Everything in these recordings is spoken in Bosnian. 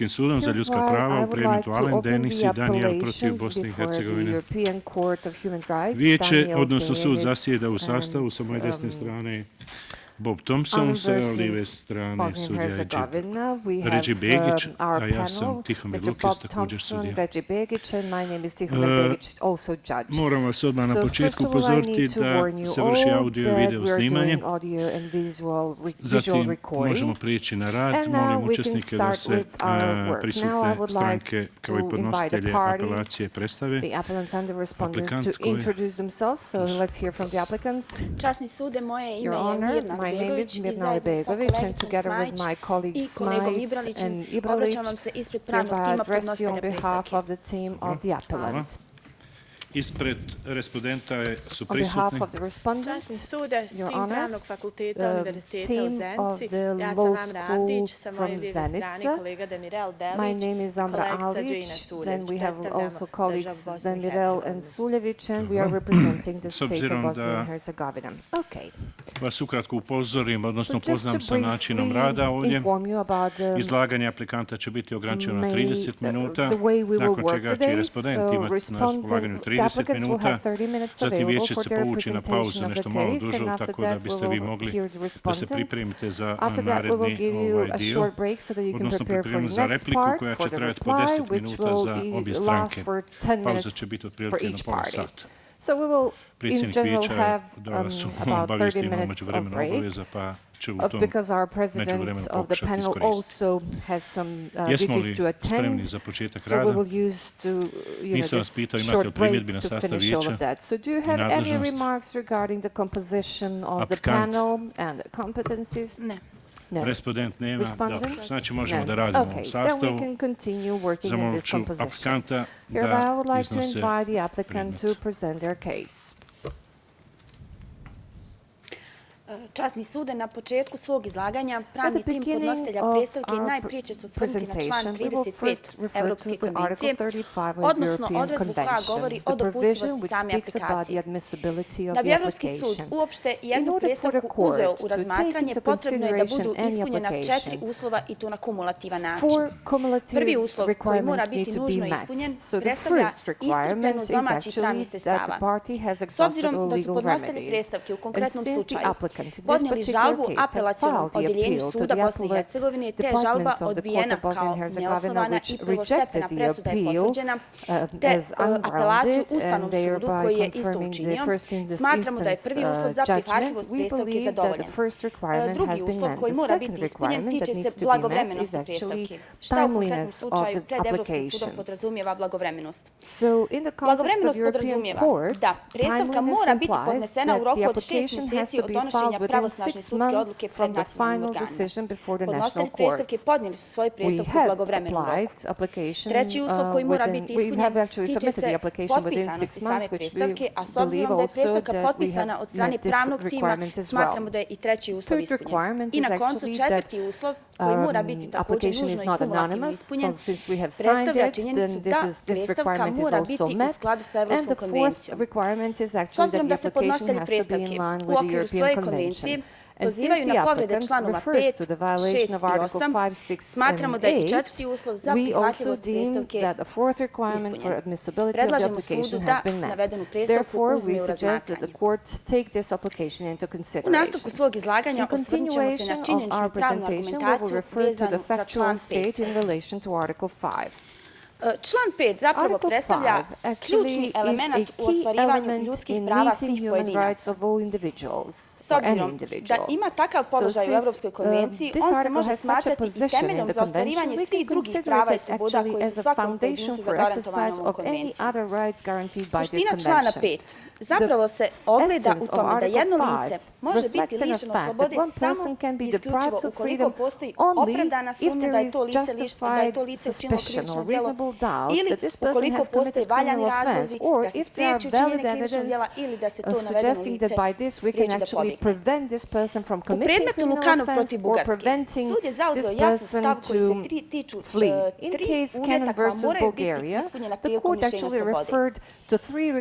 sudom za ljudska prava u predmetu Alen Denis i Daniel protiv Bosne i Hercegovine. Vijeće, odnosno sud, zasjeda u sastavu sa moje desne strane Bob Thompson, sa lijeve strane sudija Ređi Begić, a ja sam Tihomir Lukis, također sudija. Moram vas odmah na početku upozoriti da se vrši audio i video snimanje. Zatim možemo prijeći na rad. Molim učesnike da se prisutne stranke kao i podnositelje apelacije predstave. Aplikant koji... Časni sude, moje ime je Mirna Begović i zajedno sa kolegicom Smajić i kolegom Ibralićem obraćam vam se ispred pravnog tima podnositelja predstavke. Ispred respondenta su prisutni. Časni sude, tim Pravnog fakulteta Univerziteta u Zenici. Ja sam Amra Avdić, sa moje lijeve strane kolega Demirel Delić, kolegica Džina Suljević. S obzirom da vas ukratko upozorim, odnosno poznam sa načinom rada ovdje, izlaganje aplikanta će biti ograničeno na 30 minuta, nakon čega će respondent imati na raspolaganju 30 minuta, zatim vijeće će se povući na pauzu nešto malo dužu, tako da biste vi mogli da se pripremite za naredni dio, odnosno pripremiti za repliku koja će trajati po 10 minuta za obje stranke. Pauza će biti otprilike na pola sata. Predsjednik vijeća da vas obavijestimo umeđu vremena obaveza, pa će u tom međuvremenu pokušati iskoristiti. Jesmo li spremni za početak rada? Nisam vas pitao imate li primjedbi na sastav vijeća i nadležnost. Aplikant? Ne. Respondent nema? Dobro, znači možemo da radimo u sastavu. Zamolit ću aplikanta da iznose predmet. Časni sude, na početku svog izlaganja pravni tim podnositelja predstavke najprije će se osvrnuti na član 35 Evropske konvencije, odnosno odredbu koja govori o dopustivosti same aplikacije. Da bi Evropski sud uopšte jednu predstavku uzeo u razmatranje, potrebno je da budu ispunjena 4 uslova i to na kumulativan način. Prvi uslov koji mora biti nužno ispunjen predstavlja iscrpljenost domaćih pravnih sredstava. S obzirom da su podnositelji predstavke u konkretnom slučaju podnijeli žalbu apelacionom odjeljenju suda Bosne i Hercegovine, te žalba odbijena kao neosnovana i prvostepena presuda je potvrđena, te apelaciju Ustavnom sudu koji je isto učinio, smatramo da je prvi uslov za prihvatljivost predstavke zadovoljen. Drugi uslov koji mora biti ispunjen tiče se blagovremenosti predstavke. Šta u konkretnom slučaju pred Evropskim sudom podrazumijeva blagovremenost? Blagovremenost podrazumijeva da predstavka mora biti podnesena u roku od 6 mjeseci od donošenja pravosnažne sudske odluke pred nacionalnim organom. Podnositelji predstavke podnijeli su svoje predstavke u blagovremenom roku. Treći uslov koji mora biti ispunjen tiče se potpisanosti same predstavke, a s obzirom da je predstavka potpisana od strane pravnog tima, smatramo da je i treći uslov ispunjen. I na koncu četvrti uslov koji mora biti također nužno i kumulativno ispunjen, predstavlja činjenicu da predstavka mora biti u skladu sa Evropskom konvencijom. S obzirom da se podnositelji predstavke u okviru svoje konvencije pozivaju na povrede članova 5, 6 i 8, smatramo da je i četvrti uslov za prihvatljivost predstavke ispunjen. Predlažemo sudu da navedenu predstavku uzme u razmatranje. U nastavku svog izlaganja osvrnut ćemo se na činjeničnu pravnu argumentaciju vezanu za član 5. Član 5 zapravo predstavlja ključni element u ostvarivanju ljudskih prava svih pojedinaca. S obzirom da ima takav položaj u Evropskoj konvenciji, on se može smatrati i temeljom za ostvarivanje svih drugih prava i sloboda koje su svakom pojedincu zagarantovane ovom konvencijom. Suština člana 5 zapravo se ogleda u tome da jedno lice može biti lišeno slobode samo i isključivo ukoliko postoji opravdana sumnja da je to lice učinilo krivično djelo ili ukoliko postoje valjani razlozi da se spriječi učinjenje krivičnog djela ili da se to navedeno lice spriječi da pobjegne. U predmetu Lukanov protiv Bugarske, sud je zauzeo jasan stav koji se tiču 3 uvjeta koja moraju biti ispunjena prilikom lišenja slobode.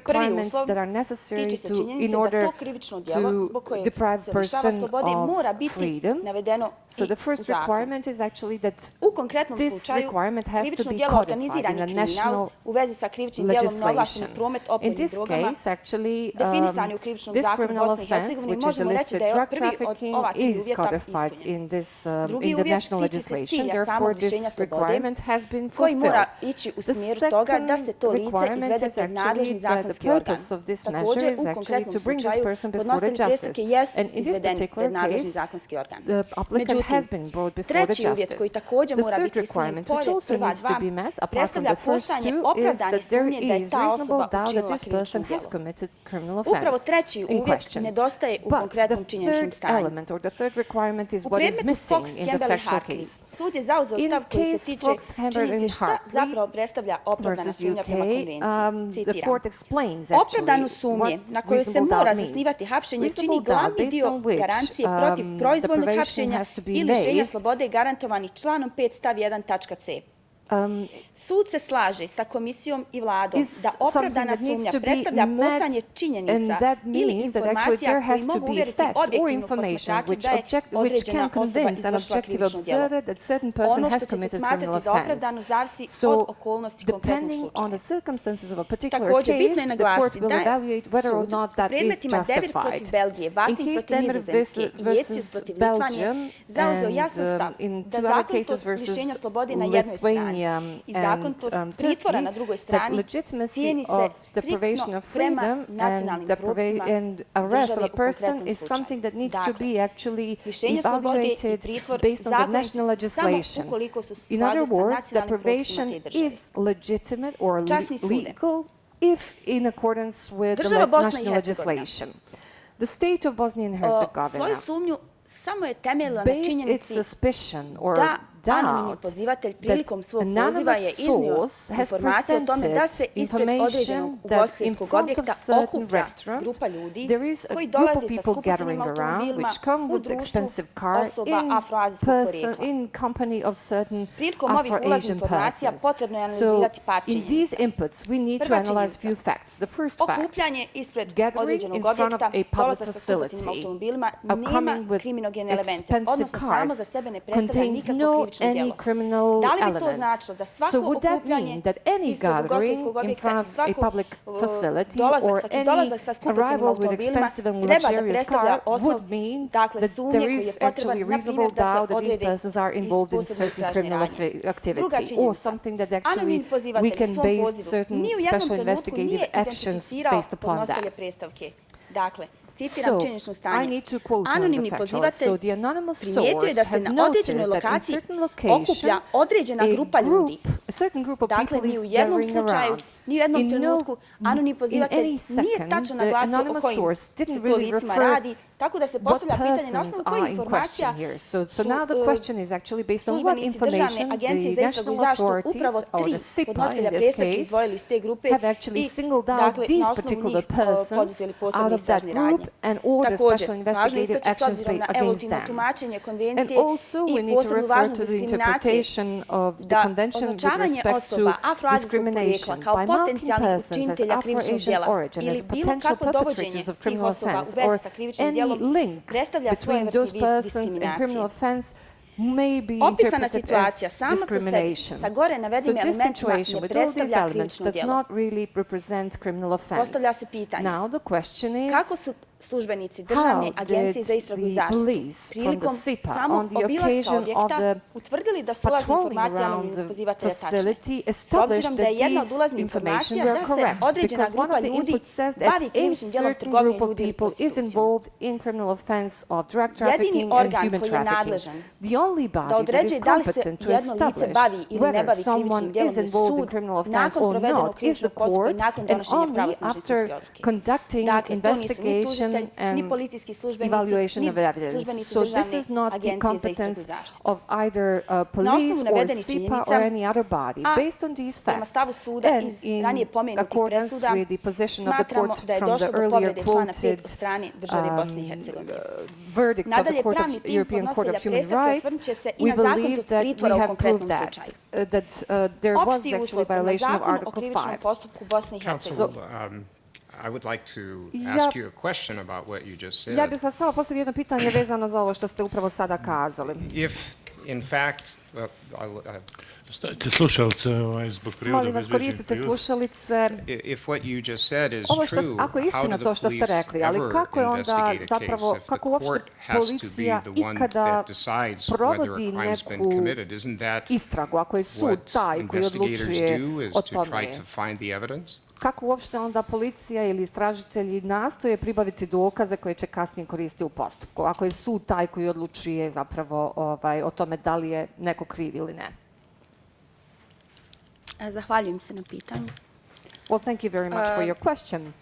Prvi uslov, necessary tiče se in činjenice da order to krivično djelo to zbog kojeg deprive se lišava person slobode mora of biti freedom. navedeno So i the u first zakonu. requirement is actually that U konkretnom this slučaju, requirement has to krivično be djelo codified organizirani in the kriminal national u vezi sa krivičnim djelom neovlašteni legislation. promet In opojnim this drogama, case, actually, definisan je u krivičnom this zakonu criminal Bosne i offense, Hercegovine, which is možemo reći illicit da je drug prvi od trafficking, ova tri is uvjeta codified ispunjen. in this Drugi in the uvjet national tiče se legislation. cilja Therefore, samog lišenja this slobode, requirement has been koji mora fulfilled. ići u The smjeru toga da se to lice requirement izvede is pred actually nadležni zakonski organ. purpose of this measure Također, is u actually konkretnom to bring this slučaju, person before the podnositelji predstavke justice. jesu And in this izvedeni particular pred nadležni case, zakonski organ. the applicant has been Međutim, brought before the treći uvjet justice. koji također The mora third biti ispunjen requirement, which pored also prva needs to dva, be met, apart from predstavlja the first postojanje two, is opravdane that there sumnje da je is ta reasonable osoba doubt that učinila this krivično person has djelo. committed criminal Upravo offense treći in uvjet question. nedostaje u But konkretnom the činjeničnom third stanju. element or the third requirement is U what is predmetu missing Fox, in the Campbell i factual Hartley, case. sud je zauzeo In stav koji se case tiče Fox, Campbell činjenice and šta Hartley zapravo predstavlja opravdana versus sumnja UK, prema konvenciji. the Citiram. court explains actually Opravdanu sumnje na what kojoj se reasonable mora doubt means. zasnivati hapšenje čini Reasonable doubt glavni based dio on which, garancije protiv the proizvoljnog probation hapšenja has to be i lišenja made. slobode garantovanih članom 5 stav 1 tačka c. Sud se slaže sa komisijom i vladom da opravdana sumnja predstavlja postojanje činjenica ili informacija koji mogu uvjeriti objektivnog posmatrača da je određena osoba izvršila krivično djelo. Ono što će se smatrati za opravdano zavisi od okolnosti konkretnog slučaja. Također, bitno je naglasiti da je sud u predmetima Devir protiv Belgije, Vasing protiv Nizozemske i Jecius protiv Litvanije zauzeo jasan stav da zakonitost lišenja slobode na jednoj strani i zakonitost pritvora na drugoj strani cijeni se striktno prema nacionalnim propisima države u konkretnom slučaju. Dakle, lišenje slobode i pritvor zakonitost samo ukoliko su u skladu sa nacionalnim propisima te države. Časni sude. If in accordance with the Država Bosna i national Hercegovina legislation. The state of Bosnia and Herzegovina svoju sumnju samo je temeljila na based its činjenici suspicion or da anonimni doubt pozivatelj prilikom svog anonymous poziva je iznio source has informaciju o tome da se ispred određenog information that in ugostiteljskog front of objekta certain okuplja restaurant grupa ljudi there is a koji group of dolaze sa people skupocenim gathering around automobilima which come u with društvu expensive car osoba in afroazijskog porijekla. in company of certain Prilikom ovih ulaznih Afro-Asian informacija persons. potrebno je So analizirati par in these činjenica. inputs we need to Prva analyze few činjenica. facts. The first fact, Okupljanje ispred gathering određenog in front of objekta, a public dolazak sa skupocenim facility, automobilima nema coming with kriminogene elemente, expensive odnosno samo za sebe ne predstavlja contains nikakvo no krivično any djelo. criminal Da li bi to elements. značilo da svako So would that okupljanje mean that any ispred gathering ugostiteljskog in objekta front i of a svako public facility dolazak, or svaki any dolazak sa skupocenim arrival with automobilima expensive and treba da luxurious predstavlja car osnov, would mean dakle, that sumnje there koji je is potreban, actually na reasonable primjer, da se doubt that these odrede persons are iz involved in posebne certain istražne criminal radnje. Druga activity or činjenica. something that actually Anonimni we pozivatelj u can svom base pozivu certain ni u jednom special trenutku nije investigative actions identificirao based upon that. podnositelje predstavke. Dakle, citiram činjenično I stanje. need to quote Anonimni on the factual. pozivatelj So the anonymous primijetio je da source se has na određenoj noticed that in lokaciji certain location okuplja određena grupa ljudi. a certain group of Dakle, people ni u is jednom gathering slučaju, around. ni u jednom In trenutku anonimni pozivatelj nije tačno naglasio o kojim se to licima radi, tako da se postavlja pitanje na osnovu kojih informacija So now the question is actually based on what službenici Državne information agencije the za istragu i national zaštitu authorities upravo or 3 the SIPA podnositelja in this predstavke case izdvojili iz te grupe have actually i singled out dakle, these na osnovu particular njih persons poduzeli out posebne of that istražne group radnje. and order Također, special važno je investigative istaći s actions obzirom na against evolutivno them. tumačenje And konvencije also we i need to posebnu refer važnost to the diskriminacije interpretation of the da convention with označavanje respect osoba to afroazijskog porijekla discrimination kao by marking potencijalnih persons as učinitelja krivičnog Afro-Asian djela origin ili as bilo potential kakvo dovođenje perpetrators of tih criminal osoba u offense vezi or sa krivičnim any djelom link predstavlja between svojevrsni those vid persons and diskriminacije. criminal offense may be Opisana interpreted situacija as sama po sebi discrimination. sa gore navedenim So this elementima situation ne with all these predstavlja elements krivično does djelo. not really represent criminal offense. Postavlja se pitanje Now the question is kako su službenici Državne agencije za istragu i zaštitu prilikom samog obilaska objekta utvrdili da su ulazne informacije anonimnih pozivatelja tačne. S obzirom da je jedna od ulaznih informacija da se određena grupa ljudi bavi krivičnim djelom trgovine ljudi ili prostitucijom. Jedini organ koji je nadležan da određuje da li se jedno lice bavi ili ne bavi krivičnim djelom je sud nakon provedenog krivičnog postupka i nakon donošenja pravosnažne sudske odluke. Dakle, to nisu ni tužitelj, ni policijski službenici, ni službenici Državne agencije za istragu i zaštitu. Na osnovu navedenih činjenica, a prema stavu suda iz ranije pomenutih presuda, smatramo da je došlo do povrede člana 5 od strane države Bosne i Hercegovine. Nadalje, pravni tim podnositelja predstavke osvrnut će se i na zakonitost pritvora u konkretnom slučaju. Opšti uslov prema zakonu o krivičnom postupku Bosne i Hercegovine. I would like to ask you a question about what you just said. Ja bih vas samo postavio jedno pitanje vezano za ovo što ste upravo sada kazali. If, in fact, Stavite slušalce zbog priroda. Molim vas, koristite slušalice. If what you just said is true, ako je istina to što ste rekli, ali kako je onda zapravo, kako uopšte policija ikada provodi neku istragu, ako je sud taj koji odlučuje o tome? Kako uopšte onda policija ili istražitelji nastoje pribaviti dokaze koje će kasnije koristiti u postupku, ako je sud taj koji odlučuje zapravo o tome da li je neko kriv ili ne? Zahvaljujem se na pitanju. Well, thank you very much for your question.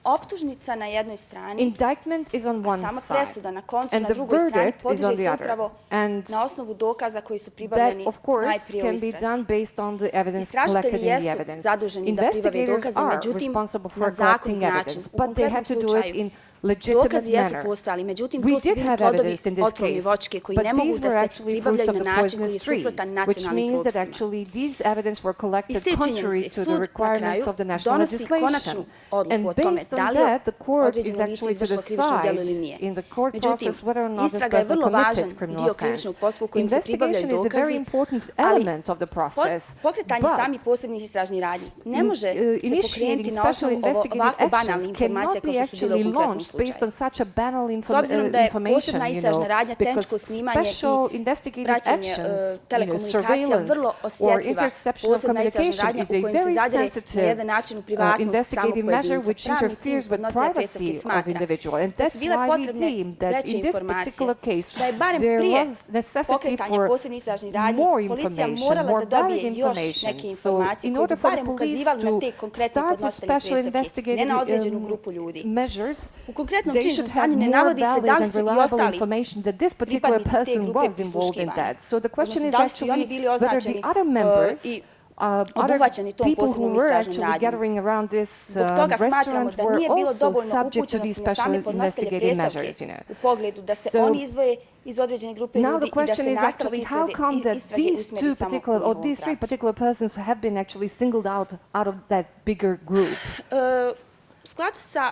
Optužnica na jednoj strani, Indictment is on one sama side, presuda na koncu and na the drugoj strani verdict is podiže on se the other. upravo And na osnovu dokaza koji su that, pribavljeni of course, najprije u can be istrazi. done based on the evidence collected Istražitelji in the jesu evidence. zaduženi da pribave Investigators dokaze, are međutim, responsible na for zakonit collecting način. evidence, U but they have konkretnom to do it slučaju, in legitimate dokazi jesu manner. postojali, međutim, We to su did bili have plodovi evidence in this otrovne case, voćke koji but ne mogu these were da se actually fruits pribavljaju of na the način koji je poisonous tree, suprotan which nacionalnim means that propisima. actually these evidence were collected Iz te contrary činjenice, to the sud na requirements kraju of the national donosi legislation. konačnu odluku And o tome based on da li je that, the court is određeno lice actually to izvršilo krivično djelo ili decide nije. in the court Međutim, process whether or not this istraga je person vrlo važan committed criminal dio offense. krivičnog postupka kojim se pribavljaju Investigation is a very dokazi, important ali element of the process. pokretanje but samih posebnih istražnih radnji ne može se initiating pokrenuti na special osnovu investigative ovako banalnih actions informacija cannot kao be što su bile u actually konkretnom launched based slučaju. on such a banal S obzirom da je information, posebna istražna radnja, because tehničko snimanje special i investigative praćenje actions, telekomunikacija surveillance vrlo or osjetljiva interception of posebna istražna communication radnja is u a kojim se very zadire na sensitive jedan način u privatnost samog investigative measure pojedinca. which Pravni tim interferes with podnositelja predstavke privacy of smatra individual. And da that's su bile why we potrebne deem that veće in this informacije, particular case da je barem there prije was necessity pokretanja for posebnih istražnih radnji more policija information, morala more da dobije valid još information. neke So informacije in koje order bi for the barem police ukazivali na to te konkretne start with podnositelje special predstavke, ne na određenu grupu ljudi. measures, U konkretnom they činjeničnom should have stanju ne more navodi se valid da li and su i reliable ostali information that this particular pripadnici te person grupe was involved in prisluškivani. that. So the question Odnosno, is da li su i oni actually bili whether označeni the other members, i other obuhvaćeni tom people who posebnom were istražnom actually radnjom. gathering around this Zbog toga smatramo restaurant da were nije bilo also dovoljno subject to these upućenosti na special same podnositelje investigative predstavke measures, you know. u pogledu da se So oni izdvoje iz određene grupe now ljudi the i da se question is nastavak actually how come that istrage these usmeri two samo u particular, or njihovom these three pravcu. particular persons have been actually singled out of that bigger group. U skladu sa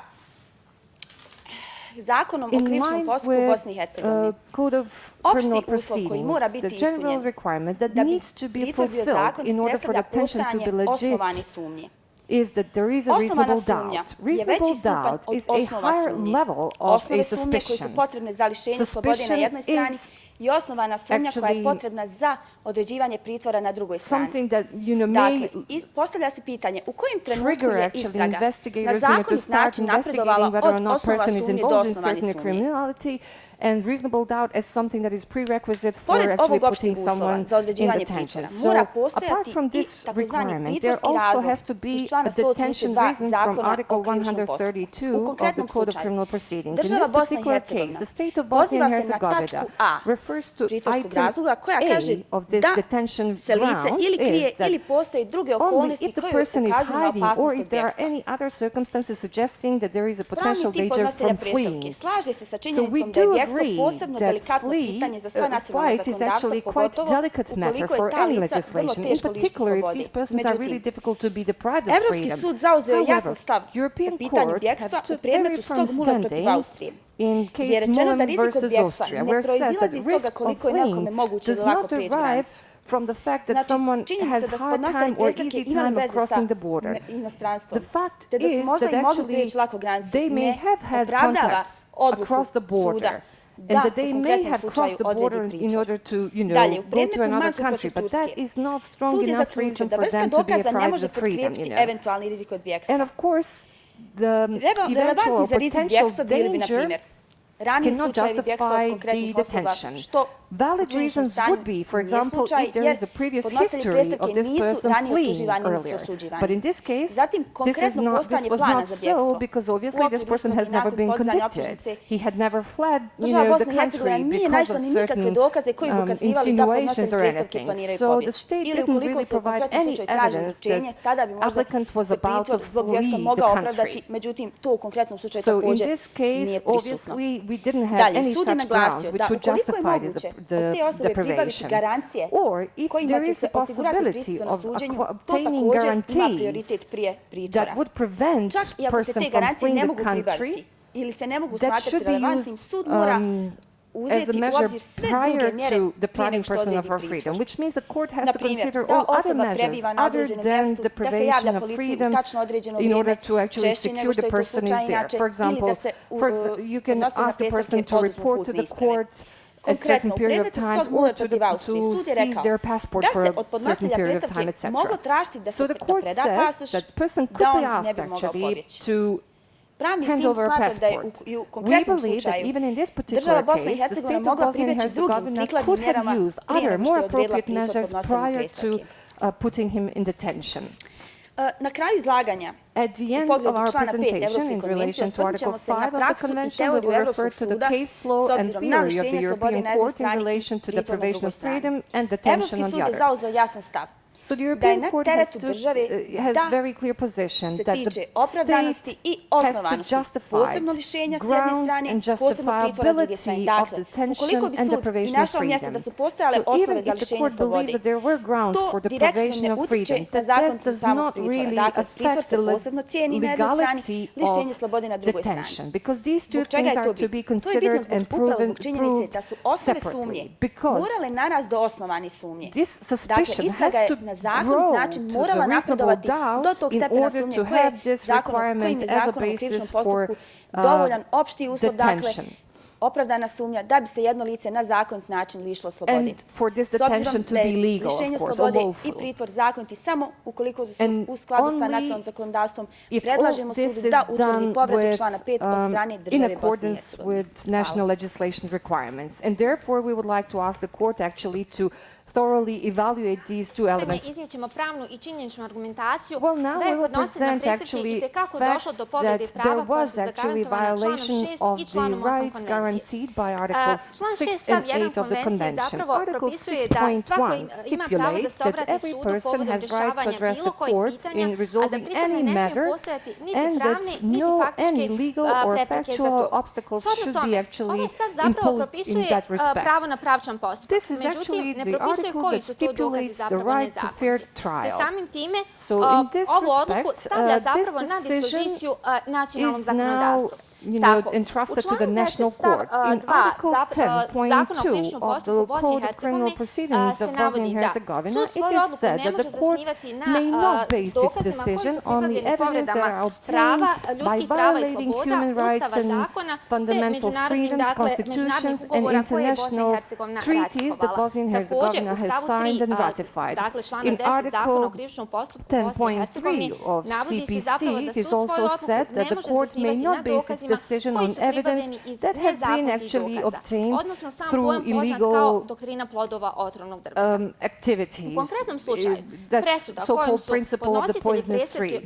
zakonom o In krivičnom line postupku Bosne i Hercegovine, with Code of opšti Criminal uslov koji mora Proceedings, biti the general ispunjen requirement that da bi needs to be pritvor bio fulfilled zakonit in order for the predstavlja detention to be postojanje osnovane legit sumnje. is that there is a Osnovana reasonable sumnja doubt. je veći Reasonable stupanj doubt od is a osnova higher sumnje. level of Osnove a sumnje koje su suspicion. potrebne za lišenje slobode na jednoj strani i osnovana sumnja koja je potrebna za određivanje pritvora na drugoj strani. Something that may Dakle, postavlja se pitanje u kojem trenutku trigger je actually istraga na investigators to zakonit start način napredovala investigating whether or od not osnova person is sumnje do involved in osnovane certain sumnje. criminality, and reasonable doubt as something that is prerequisite for Pored actually ovog opšteg putting uslova someone za in određivanje detention. pritvora, So mora apart postojati from i this takozvani requirement, there pritvorski also razlog has to be iz a člana detention 132 reason from Zakona Article o krivičnom postupku. 132 U of the konkretnom Code of slučaju, Criminal Proceedings. In država this Bosna i particular case, Hercegovina the state of Bosnia poziva and se na Herzegovina tačku A refers to pritvorskog item razloga koja kaže A of this da detention se lice ground ili krije is that ili postoje druge only okolnosti if the koje person is ukazuju na hiding or opasnost if od there are bjegstva. any other circumstances suggesting that there is a Pravni potential tim danger podnositelja from predstavke fleeing. slaže se sa So we činjenicom da je do bjegstvo agree posebno that delikatno pitanje za sva nacionalna flight is zakonodavstva, actually quite pogotovo delicate matter ukoliko for je ta any lica vrlo legislation, in teško lišiti particular if slobode. these persons are really Međutim, difficult to be deprived of Evropski freedom. sud zauzeo je jasan However, stav European po pitanju court bjegstva had u took predmetu very firm stog mula protiv standing Austrije, in gdje je case rečeno da Mullen rizik od versus bjegstva Austria, ne where it says that proizilazi iz toga risk of koliko je nekome fleeing moguće does da lako not prijeđe derive granicu. from the fact that Znači, someone činjenica has da su hard podnositelji time or predstavke easy imali time of veze crossing sa the border. inostranstvom, The fact te da su is možda that i mogli actually prijeći lako granicu, they may ne have had opravdava contacts odluku across the border, suda and da that u they may konkretnom have slučaju crossed the border odredi in pritvor. order to, Dalje, u go to predmetu another Mansu country, protiv but that Turske, is not strong sud je enough zaključio reason da for vrsta them to be dokaza ne deprived može of freedom, potkrijepiti eventualni rizik od bjegstva. And of course, the eventual Relevantni za rizik potential bjegstva bili bi, na danger primjer, ranije cannot slučajevi bjegstva od justify konkretnih the osoba, detention. što Valid u činjeničnom reasons stanju would be, for nije example, slučaj, if there jer is a previous podnositelji history predstavke of this nisu person ranije fleeing optuživani niti earlier. osuđivani. But in this case, Zatim, this konkretno postojanje was plana not za so bjegstvo. because U obviously this okviru person has istrage never been nakon podizanja convicted. optužnice, He had never fled, država the Bosna i Hercegovina country nije because našla of ni nikakve certain dokaze koji bi ukazivali da insinuations podnositelji or predstavke anything. planiraju So the pobjeći. state Ili didn't ukoliko really se u provide konkretnom any slučaju traži evidence izručenje, that tada bi možda applicant was se about to pritvor zbog bjegstva flee mogao the opravdati, country. međutim, to u konkretnom slučaju So in također this case, nije prisutno. obviously, we didn't have Dalje, any sud je such grounds naglasio which da would ukoliko je justify moguće te osobe pribaviti garancije kojima će se osigurati prisustvo na suđenju, to također ima prioritet prije pritvora. Čak i ako se te garancije ne mogu pribaviti ili se ne mogu smatrati relevantnim, sud mora uzeti u obzir sve druge mjere prije nego što odredi pritvor. Na primjer, da osoba prebiva na određenom mjestu, da se javlja policiji u tačno određeno vrijeme, češće nego što je to slučaj inače, ili da se odnosno na prestavke poduzmu putne isprave. Konkretno, u predmetu stog mula protiv Austrije, sud je rekao da se od podnositelja predstavke moglo tražiti da preda pasoš, da on ne bi mogao pobjeći. Pravni tim smatra da je u konkretnom slučaju država Bosna i Hercegovina mogla pribjeći drugim prikladnim mjerama prije nego što je odredila pritvor podnositelju predstavke. Na kraju izlaganja, u pogledu člana 5 Evropske konvencije, osvrnut ćemo se na praksu i teoriju Evropskog suda s obzirom na lišenje slobode na jednoj strani i pritvor na drugoj strani. Evropski sud je zauzeo jasan stav da je na teretu države da se tiče opravdanosti i osnovanosti posebno lišenja s jedne strane, posebno pritvora s druge strane. Dakle, ukoliko bi sud i našao mjesta da su postojale osnove za lišenje slobode, to direktno ne utiče na zakonitost samog pritvora. Dakle, pritvor se posebno cijeni na jednoj strani, lišenje slobode na drugoj strani. Zbog čega je to bitno? To je bitno upravo zbog činjenice da su osnove sumnje morale narast do osnovani sumnje. Dakle, istraga je na zakonit način morala napredovati do tog stepena sumnje kojim je zakonom o krivičnom postupku dovoljan opšti uslov, dakle, opravdana sumnja da bi se jedno lice na zakonit način lišilo slobode. S obzirom da je lišenje slobode i pritvor zakoniti samo ukoliko su u skladu sa nacionalnim zakonodavstvom, predlažemo sudu da utvrdi povredu člana 5 od strane države Bosne i Hercegovine. thoroughly evaluate these two elements. Iznijećemo pravnu i činjeničnu argumentaciju da je podnositelj na predstavke itekako došlo do povrede prava koja su zagarantovana članom 6 i članom 8 konvencije. Član 6 stav 1 konvencije zapravo propisuje da svako ima pravo da se obrati sudu povodom rješavanja bilo kojih pitanja, a da pritom ne smiju postojati niti pravne, niti faktičke prepreke za to. Shodno tome, ovaj stav zapravo propisuje pravo na pravičan postupak. Međutim, ne propisuje koji su to dokazi zapravo nezakoniti. Te samim time ovu odluku stavlja zapravo na dispoziciju nacionalnom zakonodavstvu. Entrusted to the national court. In Article 10.2 of the Code of Criminal Proceedings of Bosnia and Herzegovina, it is said that the court may not base its decision on the evidence that are obtained by violating human rights and fundamental freedoms, constitutions, and international treaties that Bosnia and Herzegovina has signed and ratified. In Article 10.3 of CPC, it is also said that the court may not base its decision on evidence that has been actually obtained through illegal activities. That's so-called principle of the poisonous tree.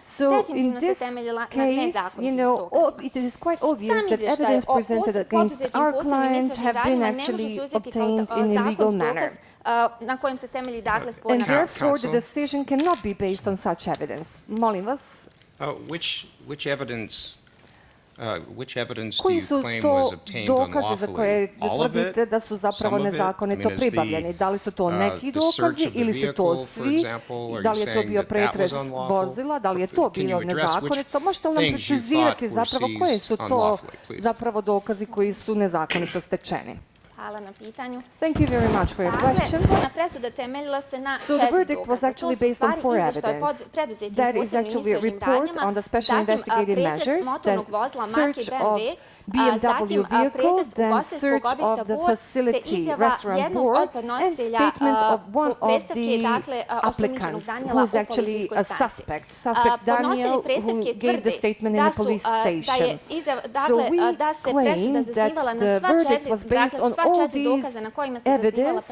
So in this case, it is quite obvious that evidence presented against our client have been actually obtained in illegal manner. And therefore the decision cannot be based on such evidence. Molim vas. Which evidence do you claim was obtained unlawfully? All of it? Da su zapravo nezakonito pribavljeni. Da li su to neki dokazi ili su to svi? Da li je to bio pretres vozila? Da li je to bilo nezakonito? Možete li nam precizirati zapravo koje su to zapravo dokazi koji su nezakonito stečeni? Hvala na pitanju. Thank you very much for your question. Presuda temeljila se na So the verdict was actually based on 4 evidence. That is actually a report on the special investigative measures, then search of BMW vehicle, then search of the facility, restaurant board, and statement of one of the applicants, who is actually a suspect, Daniel, who gave the statement in the police station. So we claim that the verdict was based on all these evidence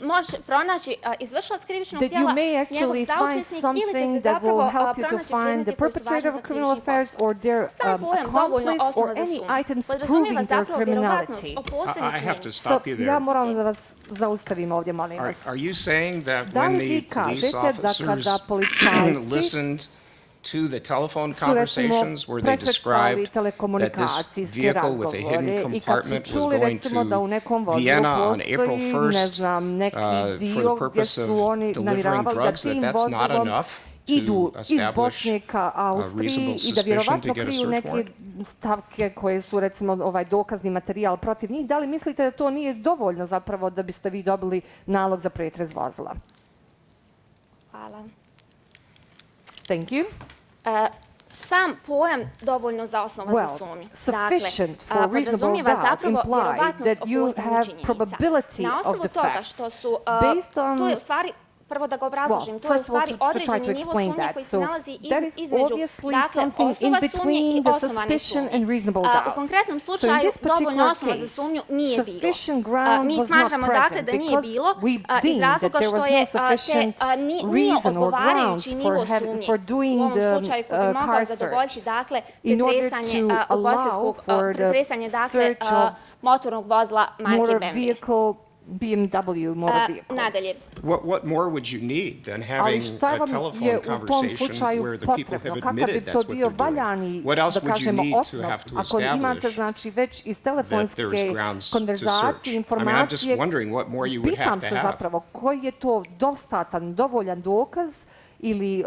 može pronaći izvršilac krivičnog djela, njegov saučesnik ili će se zapravo pronaći predmeti koji su važni za krivični postupak. Sam pojam dovoljno osnova za sumnju podrazumijeva zapravo vjerovatnost o postojećem. Ja moram da vas zaustavim ovdje, molim vas. Da li vi kažete da kada policajci to the telephone conversations where they described that this vehicle with a hidden compartment was going to Vienna on April 1st for the purpose of delivering drugs, that's not enough idu iz Bosne ka Austriji i da vjerovatno kriju neke stavke koje su recimo dokazni materijal protiv njih. Da li mislite da to nije dovoljno zapravo da biste vi dobili nalog za pretres vozila? Hvala. Thank you. Sam pojam dovoljno za osnova za sumnju. Sufficient for reasonable doubt imply that you have probability of the facts. To je u stvari, prvo da ga obrazložim, to je u stvari određeni nivo sumnje koji se nalazi između osnova sumnje i osnovane sumnje. U konkretnom slučaju dovoljno osnova za sumnju nije bilo. Mi smatramo dakle da nije bilo iz razloga što je nije odgovarajući nivo sumnje u ovom slučaju koji bi mogao zadovoljiti dakle pretresanje dakle motornog vozila marke BMW motor vehicle. Nadalje. What more would you need than having a telephone conversation where the people have admitted that's what they're doing? What else would you need to have to establish that there's grounds to search? I mean, I'm just wondering what more you would have to have. Zapravo, koji je to dostatan, dovoljan dokaz ili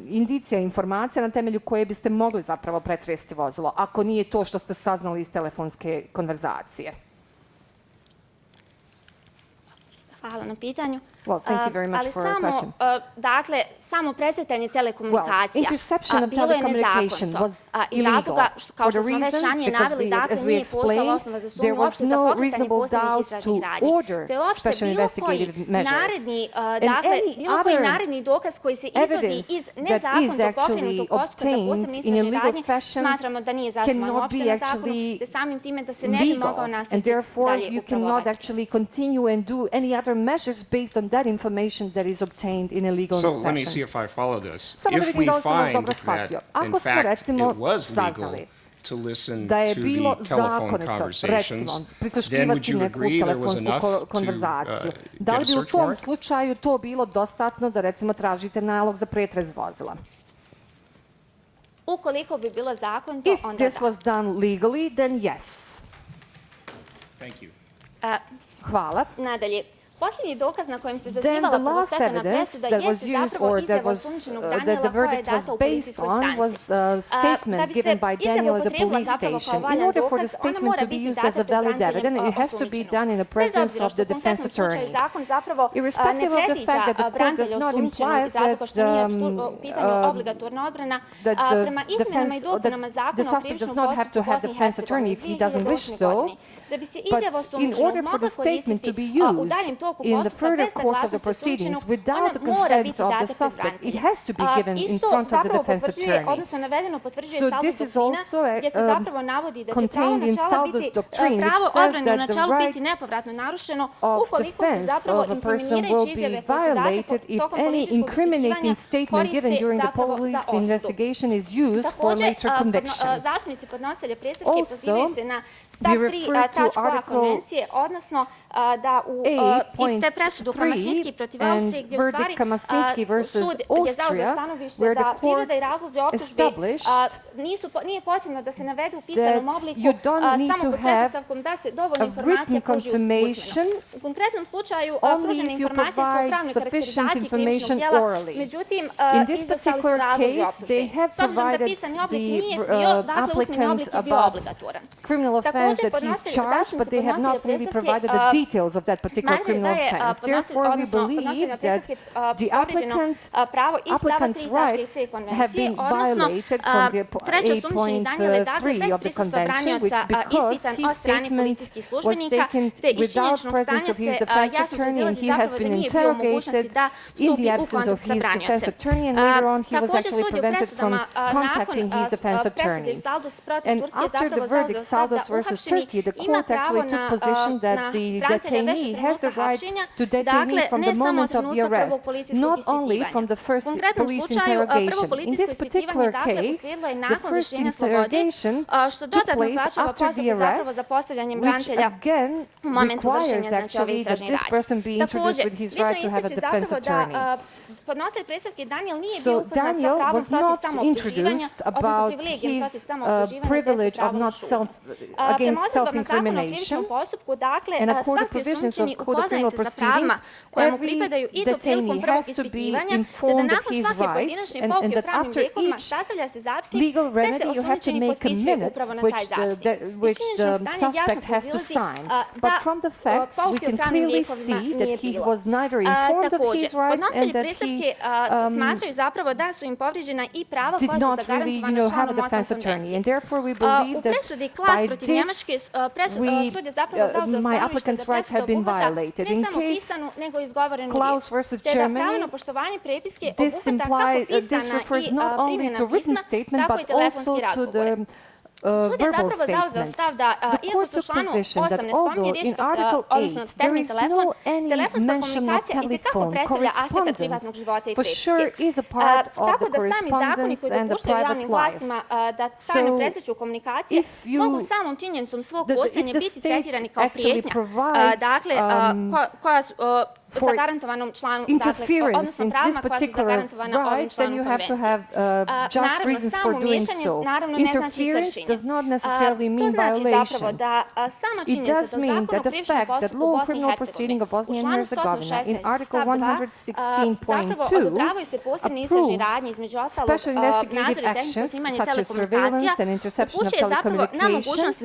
indicija, informacija na temelju koje biste mogli zapravo pretresti vozilo, ako nije to što ste saznali iz telefonske konverzacije? Hvala na pitanju. Well, thank you very much for your question. Dakle, samo presretanje telekomunikacija interception of bilo je telecommunication nezakonito. was Iz razloga, kao što smo već ranije naveli, dakle, nije postojala osnova za sumnju uopšte za pokretanje posebnih istražnih radnji. Te uopšte bilo koji naredni dokaz koji se izvodi iz nezakonito pokrenutog postupka za posebne istražne radnje, smatramo da nije zasnovan uopšte na zakonu, te samim time da se ne bi mogao nastaviti dalje upravo ovaj proces. That information that is obtained in a legal fashion. So let me see if I follow this. If we find that, in fact, it was legal to listen to the telephone conversations, then would you agree there was enough to get a search warrant? Da li bi u tom slučaju to bilo dostatno da recimo tražite nalog za pretres vozila? Ukoliko bi bilo zakonito, onda da. If this was done legally, then yes. Thank you. Hvala. Nadalje. Posljednji dokaz na kojem se zasnivala prvostepena presuda jeste zapravo izjava osumnjičenog Daniela koja je data u policijskoj stanici. Da bi se izjava upotrijebila zapravo kao valjan dokaz, ona mora biti data pred braniteljem osumnjičenog. Bez obzira što u konkretnom slučaju zakon zapravo ne predviđa branitelja osumnjičenog iz razloga što nije u pitanju obligatorna odbrana, prema izmjenama i dopunama zakona o krivičnom postupku Bosne i Hercegovine iz 2008. godine. Da bi se izjava osumnjičenog mogla koristiti u daljem toku postupka bez saglasnosti osumnjičenog, ona mora biti data pred braniteljem. Isto zapravo potvrđuje, odnosno navedeno potvrđuje saldo doktrina, gdje se zapravo navodi da će pravo odbrane u načelu biti nepovratno narušeno ukoliko se zapravo inkriminirajuće izjave koje su date tokom policijskog ispitivanja koriste zapravo za osudu. Također, zastupnici podnositelja predstavke pozivaju se na stav 3 tačka konvencije, odnosno da i te presudu Kamasinski protiv Austrije, gdje u stvari sud je zauzeo stanovište da priroda i razlozi optužbe nije potrebno da se navedu u pisanom obliku samo pod pretpostavkom da se dovoljno informacija pruži usmeno. U konkretnom slučaju pružene informacije su u pravnoj karakterizaciji krivičnog djela, međutim, izostali su razlozi optužbe. S obzirom da pisani oblik nije bio, dakle usmeni oblik je bio obligatoran. Također, podnositelj predstavke details of that particular criminal offense. Therefore, we believe that the applicant's rights have been violated from the 8.3 of the convention, because his statement was taken without presence of his defense attorney, and he has been interrogated in the absence of his defense attorney, and later on he was actually prevented from contacting his defense attorney. And after the verdict, Saldos versus Turkey, the court actually took position that the detainee has the right to detainee from the moment of the arrest, not only from the first police interrogation. In this particular case, the first interrogation took place after the arrest, which again requires actually that this person be introduced with his right to have a defense attorney. So Daniel was not introduced about his privilege of not against self-incrimination, and according to provisions of Code of Criminal Proceedings, every detainee has to be informed of his rights, and that after each legal remedy you have to make a minute which the suspect has to sign. But from the facts we can clearly see that he was neither informed of his rights and that he did not really, have a defense attorney. And therefore we believe that by this my applicant's rights have been violated. In case Klaus versus Germany, this refers not only to written statement but also to the verbal statement. The court took position that although in Article 8 there is no any mention of telephone, correspondence for sure is a part of the correspondence and the private life. So if the state actually provides for interference in this particular right, then you have to have just reasons for doing so. Interference does not necessarily mean violation. It does mean that the fact that law and criminal proceeding of Bosnia and Herzegovina in Article 116.2 approves special investigative actions such as surveillance and interception of telecommunications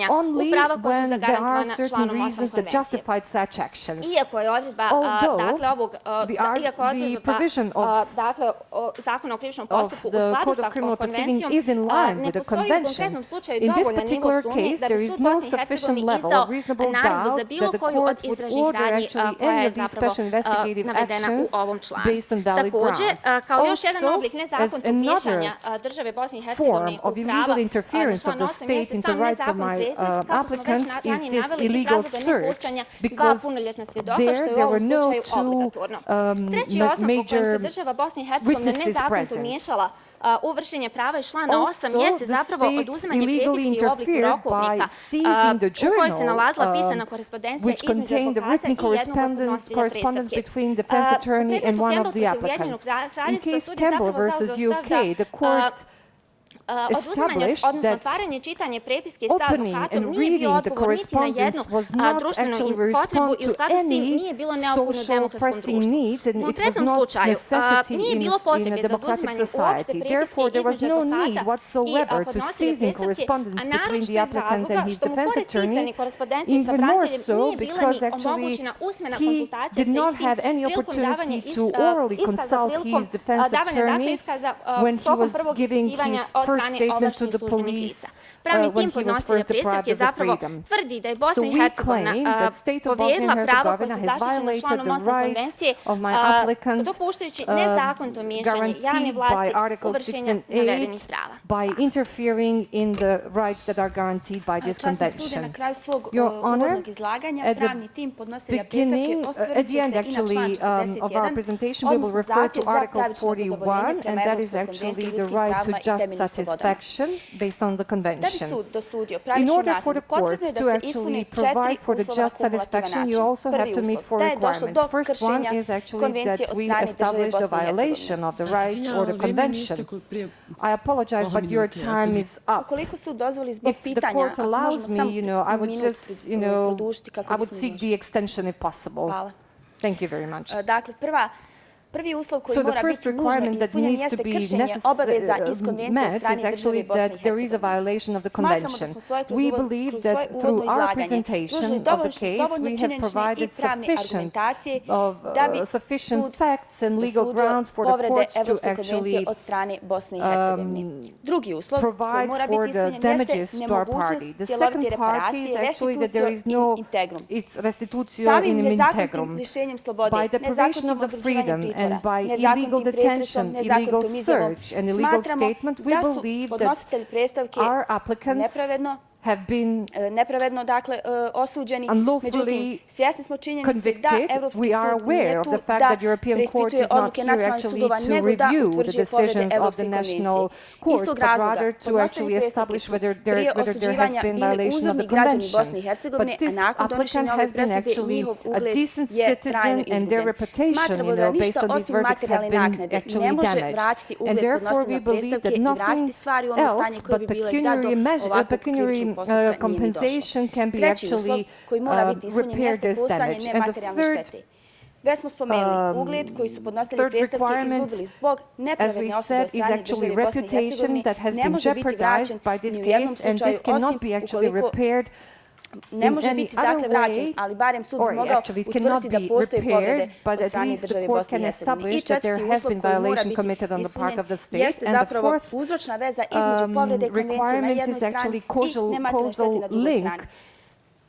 only when there are certain reasons that justify such actions. Although the provision of the Code of Criminal Proceeding is in line with the Convention, in this particular case there is no sufficient level of reasonable doubt that the court would order actually any of these special investigative actions based on valid grounds. Also, as another form of illegal interference of the state into the rights of my applicant is this illegal search, because there were no two major witnesses present. Uvršenje prava iz člana 8 jeste zapravo oduzimanje prepiske u obliku rokovnika u kojoj se nalazila pisana korespondencija između advokata i jednog od podnositelja predstavke. Between defense attorney and one of the applicants. In case Campbell versus UK, the court Oduzimanje, odnosno otvaranje čitanje prepiske sa advokatom nije bio odgovor niti na jednu društvenu potrebu i u skladu s tim nije bilo neophodno demokratskom društvu. U konkretnom slučaju nije bilo potrebe za oduzimanje uopšte prepiske između advokata i podnositelja predstavke, a naročito iz razloga što mu pored pisane korespondencije sa braniteljem nije bila ni omogućena usmena konsultacija sa istim prilikom davanja iskaza prilikom davanja iskaza tokom prvog ispitivanja od strane ovlaštenih službenih lica. Pravni tim podnositelja predstavke zapravo tvrdi da je Bosna i Hercegovina povrijedila pravo koje su zaštićeno članom 8 konvencije, dopuštajući nezakonito miješanje javne vlasti u vršenje navedenih prava. By interfering in the rights that are guaranteed by this convention. Časni sude na kraju svog uvodnog izlaganja, pravni tim podnositelja predstavke osvrnut će se i na član 41, odnosno zahtjev za pravično zadovoljenje prema Evropskoj konvenciji o ljudskim pravima i temeljnim slobodama. Based on the convention. Da bi sud dosudio pravičnu naknadu, potrebno je da se ispuni 4 uslova kumulativna način. Prvi uslov, da je došlo do kršenja konvencije od strane države Bosne i Hercegovine. I apologize, but your time is up. Ukoliko sud dozvoli zbog pitanja, možemo samo minut produžiti kako bismo seek the extension if possible. Hvala. Thank you very much. Dakle, prvi uslov koji mora biti nužno ispunjen jeste kršenje obaveza iz konvencije od strane države Bosne i Hercegovine. Smatramo da smo svoje kroz uvodno izlaganje pružili dovoljno činjenične i pravne argumentacije da bi sud dosudio povrede Evropske konvencije od strane Bosne i Hercegovine. Drugi uslov koji mora biti ispunjen jeste nemogućnost cjelovite reparacije, restitucio in integrum. Samim nezakonitim lišenjem slobode, nezakonitim određivanjem pritvora, nezakonitim pretresom, nezakonitom izjavom, smatramo da su podnositelji predstavke nepravedno nepravedno, dakle, osuđeni. Međutim, svjesni smo činjenice da Evropski sud nije tu da preispituje odluke nacionalnih sudova, nego da utvrđuje povrede Evropske konvencije. Istog razloga, podnositelji predstavke prije osuđivanja bili uzorni građani Bosne i Hercegovine, a nakon donošenja ove presude njihov ugled je trajno izgubljen. Smatramo da ništa osim materijalne naknade ne može vratiti ugled podnositelja predstavke i vratiti stvari u ono stanje koje bi bile da do ovakvog krivičnog postupka nije ni došlo. Treći uslov koji mora biti ispunjen jeste postojanje nematerijalne štete. Već smo spomenuli ugled koji su podnositelji predstavke izgubili zbog nepravedne osude od strane države Bosne i Hercegovine ne može biti vraćen ni u jednom slučaju, osim ukoliko ne može biti dakle vraćen, ali barem sud bi mogao utvrditi da postoje povrede od strane države Bosne i Hercegovine. I četvrti uslov koji mora biti ispunjen jeste zapravo uzročna veza između povrede konvencije na jednoj strani i nematerijalne štete na drugoj strani.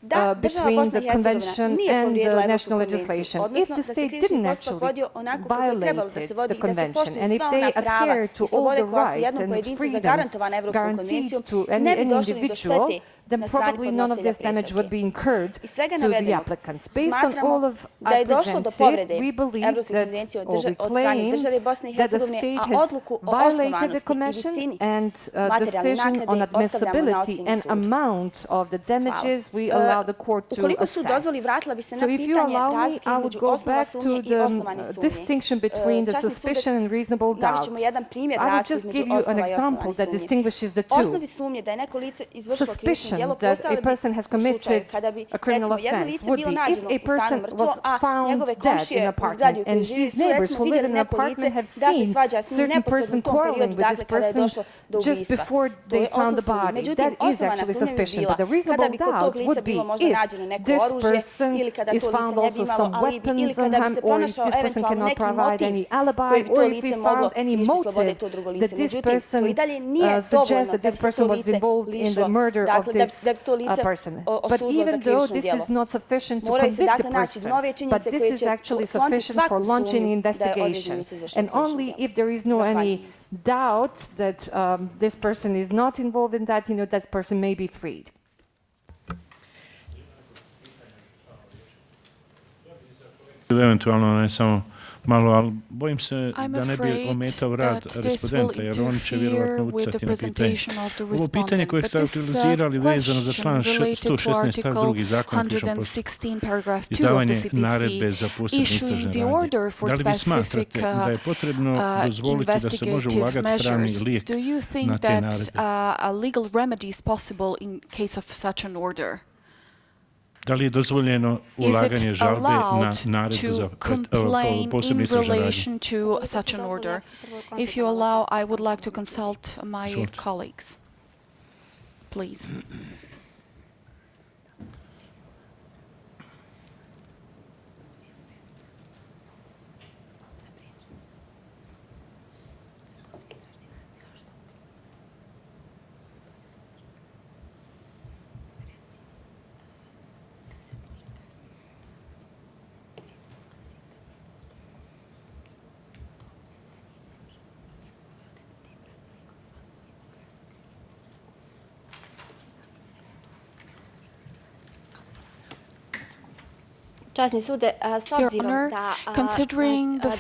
Da država Bosna i Hercegovina nije povrijedila Evropsku konvenciju, odnosno da se krivični postupak vodio onako kako je trebalo da se vodi i da se poštuju sva ona prava i slobode koja su jednom pojedincu zagarantovane Evropskom konvencijom, ne bi došli ni do štete na strani podnositelja predstavke. Iz svega navedenog, smatramo da je došlo do povrede Evropske konvencije od strane države Bosne i Hercegovine, a odluku o osnovanosti i visini materijalne naknade ostavljamo na ocjenu sudu. Ukoliko sud dozvoli, vratila bi se na pitanje razlike između osnova sumnje i osnovane sumnje. Časni sud, navešćemo jedan primjer razlike između osnova i osnovane sumnje. Osnovi sumnje da je neko lice izvršilo krivično djelo postale bi u slučaju kada bi, recimo, jedno lice bilo nađeno u stanu mrtvo, a njegove komšije u zgradi u kojoj živi su, recimo, vidjeli neko lice da se svađa s njim neposredno u tom periodu, dakle, kada je došlo do ubistva. To je osnov sumnje. Međutim, osnovana sumnja bi bila kada bi kod tog lica bilo možda nađeno neko oružje, ili kada to lice ne bi imalo alibi, ili kada bi se pronašao eventualno neki motiv koji bi to lice moglo lišiti slobode to drugo lice. Međutim, to i dalje nije dovoljno da bi se to lice lišilo, dakle, da bi se to lice osudilo za krivično djelo. Moraju se dakle naći nove činjenice koje će ukloniti svaku sumnju da je određeni lice izvršilo krivično djelo. Eventualno ne samo malo, ali bojim se da ne bi ometao rad respondenta, jer on će vjerovatno utjecati na pitanje. Ovo pitanje koje ste utilizirali vezano za član 116 stav 2 zakona o krivičnom postupku, izdavanje naredbe za posebne istražne radnje. Da li vi smatrate da je potrebno dozvoliti da se može ulagati pravni lijek na te naredbe? Da li je dozvoljeno ulaganje žalbe na naredbu za posebne istražne radnje? If you allow, I would like to consult my colleagues. Please. Časni sude, s obzirom da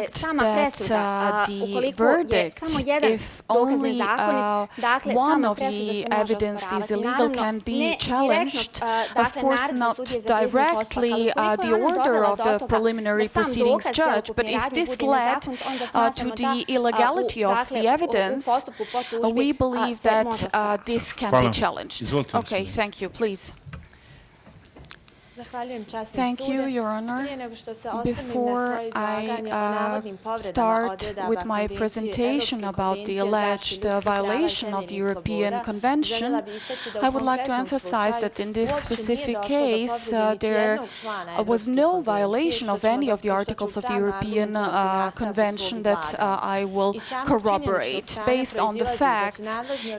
sama presuda, ukoliko je samo jedan dokaz nezakonit, dakle, sama presuda se može osporavati. Naravno, ne direktno, dakle, naredno sud je za krivični postupak, ali ukoliko je ona dovela do toga da sam dokaz celokupne radnje bude nezakonit, onda smatramo da u postupku po tužbi se može osporavati. Izvolite. Okay, thank you, please. Thank you, Your Honor. Before I start with my presentation about the alleged violation of the European Convention, I would like to emphasize that in this specific case, there was no violation of any of the articles of the European Convention that I will corroborate. Based on the facts,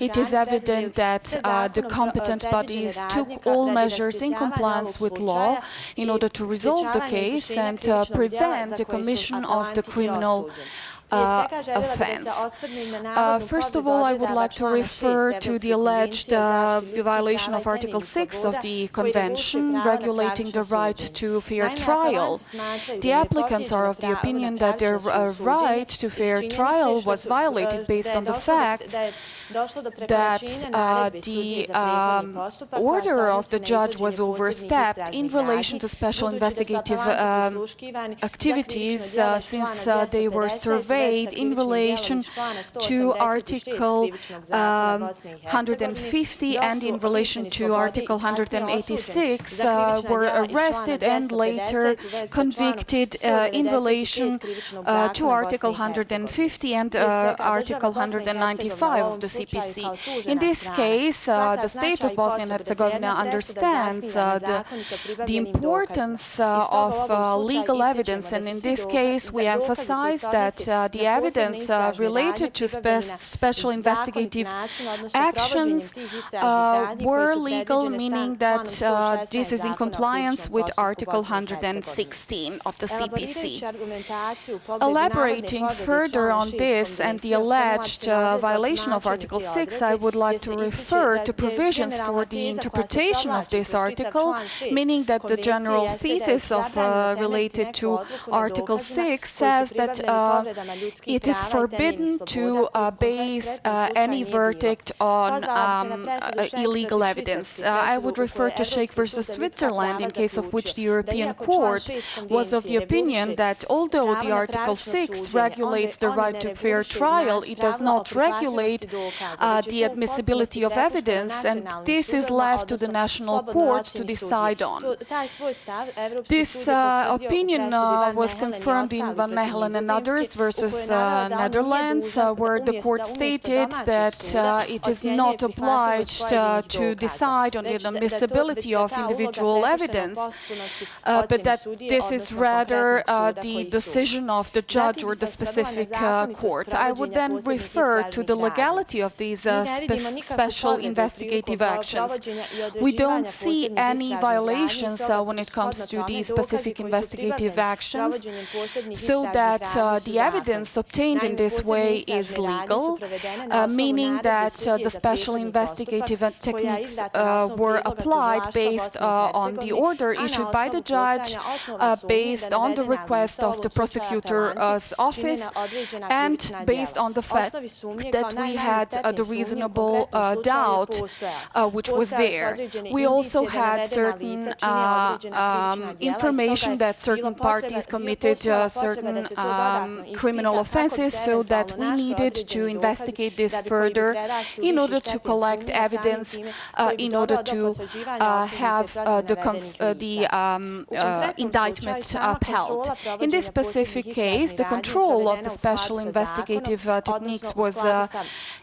it is evident that the competent bodies took all measures in compliance with law in order to resolve the case and prevent the commission of the criminal offense. First of all, I would like to refer to the alleged violation of Article 6 of the Convention regulating the right to fair trial. The applicants are of the opinion that their right to fair trial was violated based on the fact that the order of the judge was overstepped in relation to special investigative activities since they were surveyed in relation to Article 150 and in relation to Article 186 were arrested and later convicted in relation to Article 150 and Article 195 of the CPC. In this case, the state of Bosnia and Herzegovina understands the importance of legal evidence, and in this case we emphasize that the evidence related to special investigative actions were legal, meaning that this is in compliance with Article 116 of the CPC. Elaborating further on this and the alleged violation of Article 6, I would like to refer to provisions for the interpretation of this article, meaning that the general thesis of related to Article 6 says that it is forbidden to base any verdict on illegal evidence. I would refer to Sheikh versus Switzerland, in case of which the European Court was of the opinion that although the Article 6 regulates the right to fair trial, it does not regulate the admissibility of evidence, and this is left to the national courts to decide on. This opinion was confirmed in Van Mechelen and others versus Netherlands, where the court stated that it is not obliged to decide on the admissibility of individual evidence, but that this is rather the decision of the judge or the specific court. I would then refer to the legality of these special investigative actions. We don't see any violations when it comes to these specific investigative actions, so that the evidence obtained in this way is legal, meaning that the special investigative techniques were applied based on the order issued by the judge, based on the request of the prosecutor's office, and based on the fact that we had the reasonable doubt which was there. We also had certain information that certain parties committed certain criminal offenses, so that we needed to investigate this further in order to collect evidence, in order to have the indictment upheld. In this specific case, the control of the special investigative techniques was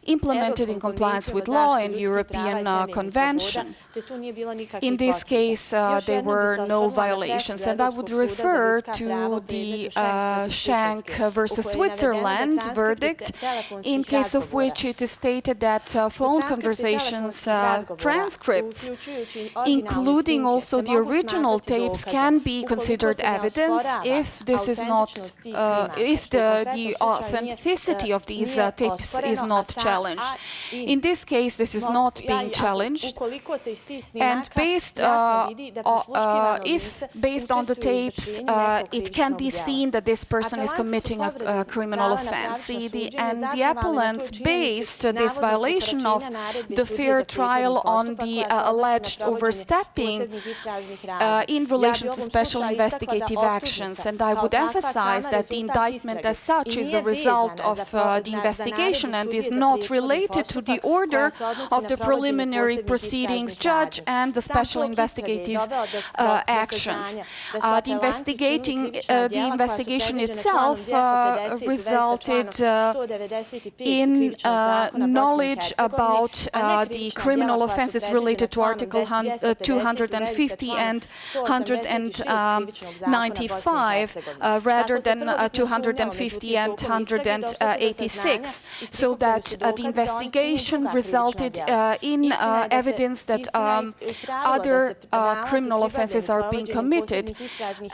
implemented in compliance with law and European Convention. In this case, there were no violations, and I would refer to the Schenk versus Switzerland verdict, in case of which it is stated that phone conversations transcripts, including also the original tapes, can be considered evidence if this is not, if the authenticity of these tapes is not challenged. In this case, this is not being challenged, and based if based on the tapes, it can be seen that this person is committing a criminal offense. And the appellants based this violation of the fair trial on the alleged overstepping in relation to special investigative actions. And I would emphasize that the indictment as such is a result of the investigation and is not related to the order of the preliminary proceedings judge and the special investigative actions. The investigation itself resulted in knowledge about the criminal offenses related to Article 250 and 195 rather than 250 and 186, so that the investigation resulted in evidence that other criminal offenses are being committed.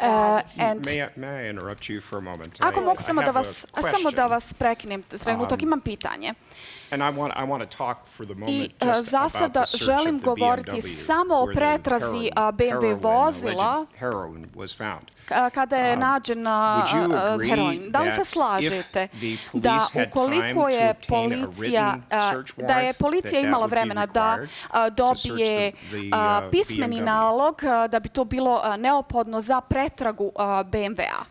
May I interrupt you for a moment? Ako mogu samo da vas samo da vas prekinem trenutak, imam pitanje. I za sada želim govoriti samo o pretrazi BMW vozila kada je nađen heroin. Da li se slažete da ukoliko je policija imala vremena da dobije pismeni nalog, da bi to bilo neophodno za pretragu BMW-a?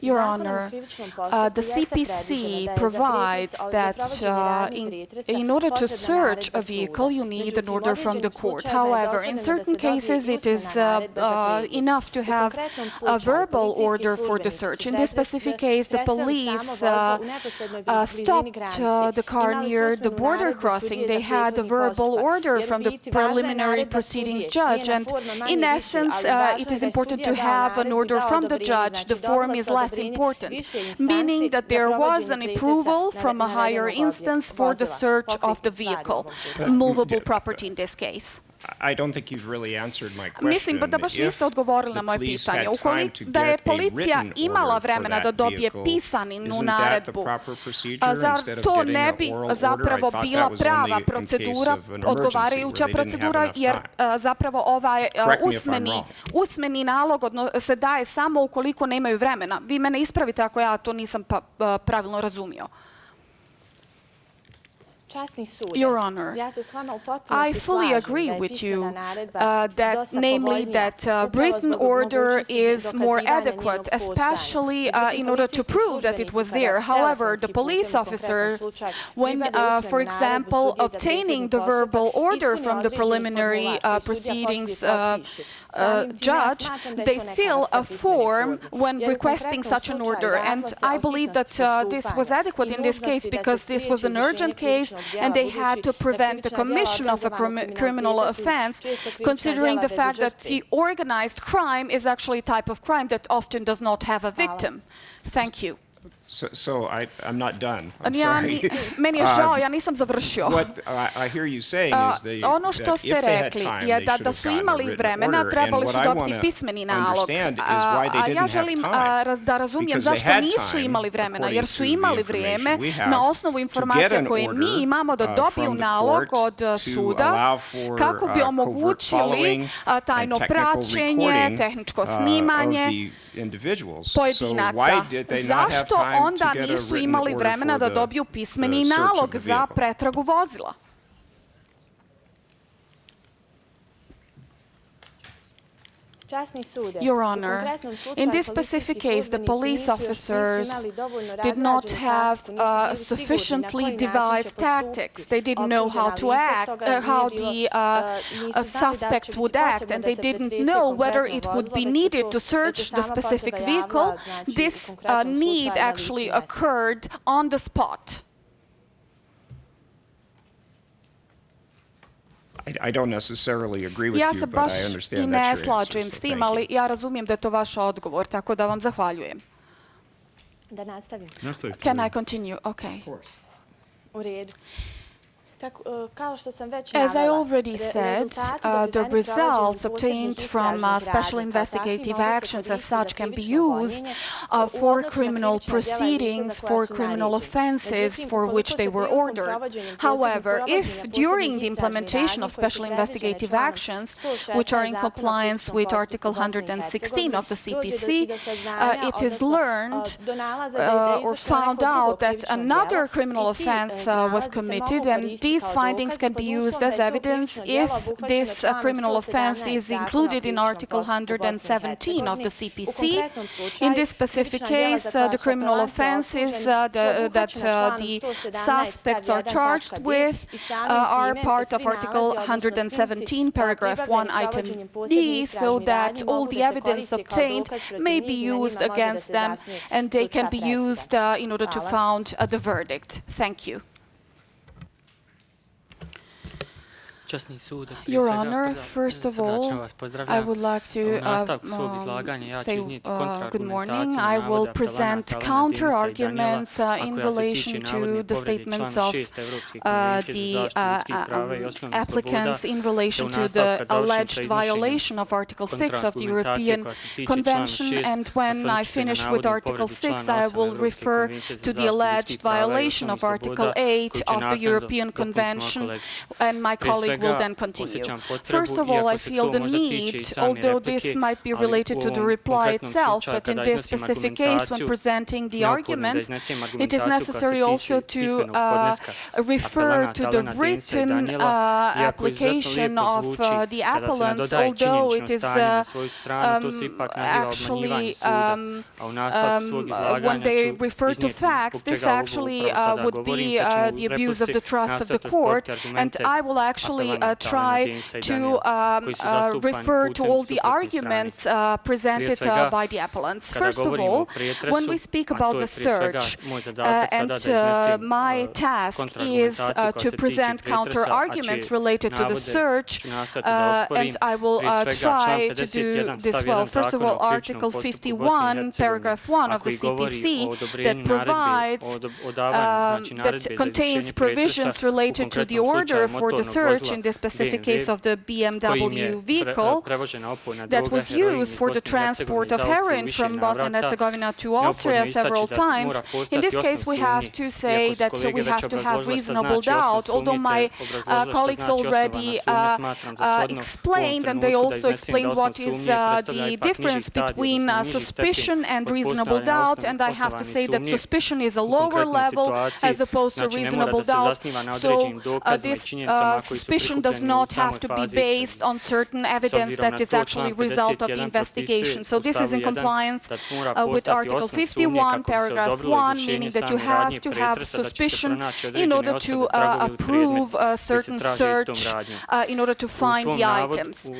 Your Honor, the CPC provides that in order to search a vehicle, you need an order from the court. However, in certain cases, it is enough to have a verbal order for the search. In this specific case, the police stopped the car near the border crossing. They had a verbal order from the preliminary proceedings judge, and in essence, it is important to have an order from the judge. The form is less important, meaning that there was an approval from a higher instance for the search of the vehicle, movable property in this case. Mislim da baš niste odgovorili na moje pitanje. Da je policija imala vremena da dobije pisanu naredbu, zar to ne bi zapravo bila prava procedura, odgovarajuća procedura, jer zapravo ovaj usmeni nalog se daje samo ukoliko nemaju vremena. Vi mene ispravite ako ja to nisam pravilno razumio. Your Honor, I fully agree with you namely that written order is more adequate, especially in order to prove that it was there. However, the police officer, when, for example, obtaining the verbal order from the preliminary proceedings judge, they fill a form when requesting such an order. And I believe that this was adequate in this case because this was an urgent case and they had to prevent the commission of a criminal offense, considering the fact that the organized crime is actually a type of crime that often does not have a victim. Thank you. So I'm not done. I'm sorry. Meni je žao, ja nisam završio. Ono što ste rekli je da su imali vremena, trebali su dobiti pismeni nalog. A ja želim da razumijem zašto nisu imali vremena, jer su imali vrijeme na osnovu informacija koje mi imamo da dobiju nalog od suda kako bi omogućili tajno praćenje, tehničko snimanje pojedinaca. Zašto onda nisu imali vremena da dobiju pismeni nalog za pretragu vozila? Your Honor, in this specific case, the police officers did not have sufficiently devised tactics. They didn't know how to act, how the suspects would act, and they didn't know whether it would be needed to search the specific vehicle. This need actually occurred on the spot. I don't necessarily agree with Ja you, se but baš I i understand ne that's your answer, slažem so s tim, thank you. ali ja razumijem da je to vaš odgovor, tako da vam zahvaljujem. Da nastavim. Can I continue? Okay. U redu. As I already said, the results obtained from special investigative actions as such can be used for criminal proceedings, for criminal offenses for which they were ordered. However, if during the implementation of special investigative actions, which are in compliance with Article 116 of the CPC, it is learned or found out that another criminal offense was committed, and these findings can be used as evidence if this criminal offense is included in Article 117 of the CPC. In this specific case, the criminal offenses that the suspects are charged with are part of Article 117, paragraph 1, item D, so that all the evidence obtained may be used against them and they can be used in order to found the verdict. Thank you. Your Honor, first of all, I would like to say good morning. I will present counter-arguments in relation to the statements of the applicants in relation to the alleged violation of Article 6 of the European Convention. And when I finish with Article 6, I will refer to the alleged violation of Article 8 of the European Convention, and my colleague will then continue. First of all, I feel the need, although this might be related to the reply itself, but in this specific case, when presenting the arguments, it is necessary also to refer to the written application of the appellants, although it is actually, when they refer to facts, this actually would be the abuse of the trust of the court, and I will actually try to refer to all the arguments presented by the appellants. First of all, when we speak about the search, and my task is to present counter-arguments related to the search, and I will try to do this well. First of all, Article 51, paragraph 1 of the CPC that provides, that contains provisions related to the order for the search in this specific case of the BMW vehicle that was used for the transport of heroin from Bosnia and Herzegovina to Austria several times. In this case, we have to say that we have to have reasonable doubt, although my colleagues already explained, and they also explained what is the difference between suspicion and reasonable doubt, and I have to say that suspicion is a lower level as opposed to reasonable doubt. So this suspicion does not have to be based on certain evidence that is actually result of the investigation. So this is in compliance with Article 51, paragraph 1, meaning that you have to have suspicion in order to approve a certain search, in order to find the items.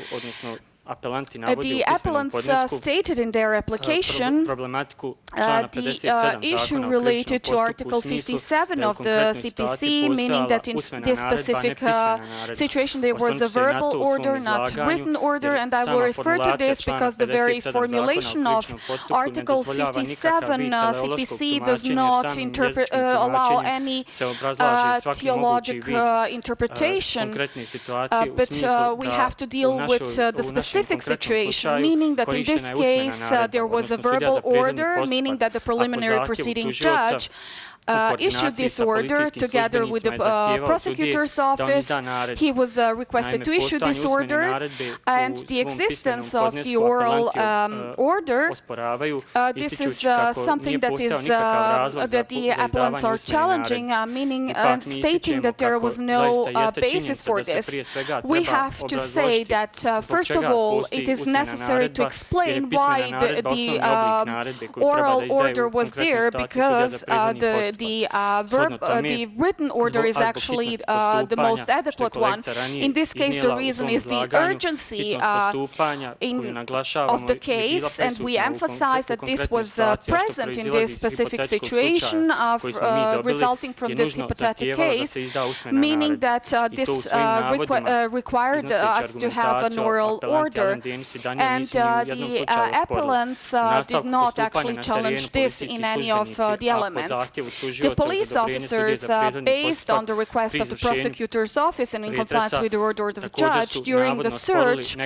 The appellants stated in their application the issue related to Article 57 of the CPC, meaning that in this specific situation there was a verbal order, not written order, and I will refer to this because the very formulation of Article 57 CPC does not allow any theological interpretation, but we have to deal with the specific situation, meaning that in this case there was a verbal order, meaning that the preliminary proceeding judge issued this order together with the prosecutor's office. He was requested to issue this order, and the existence of the oral order, this is something that is that the appellants are challenging, meaning stating that there was no basis for this. We have to say that first of all, it is necessary to explain why the oral order was there, because the written order is actually the most adequate one. In this case, the reason is the urgency of the case, and we emphasize that this was present in this specific situation resulting from this hypothetical case, meaning that this required us to have an oral order, and the appellants did not actually challenge this in any of the elements. The police officers, based on the request of the prosecutor's office and in compliance with the order of the judge, during the search,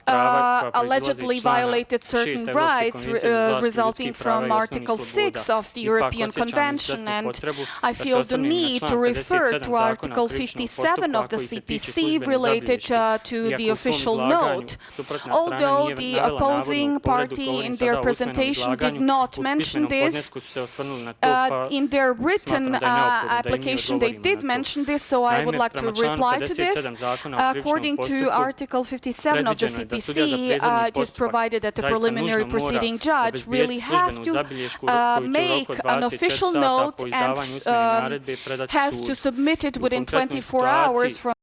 allegedly violated certain rights resulting from Article 6 of the European Convention, and I feel the need to refer to Article 57 of the CPC related to the official note. Although the opposing party in their presentation did not mention this, in their written application they did mention this, so I would like to reply to this. According to Article 57 of the CPC, it is provided that the preliminary proceeding judge really have to make an official note and has to submit it within 24 hours from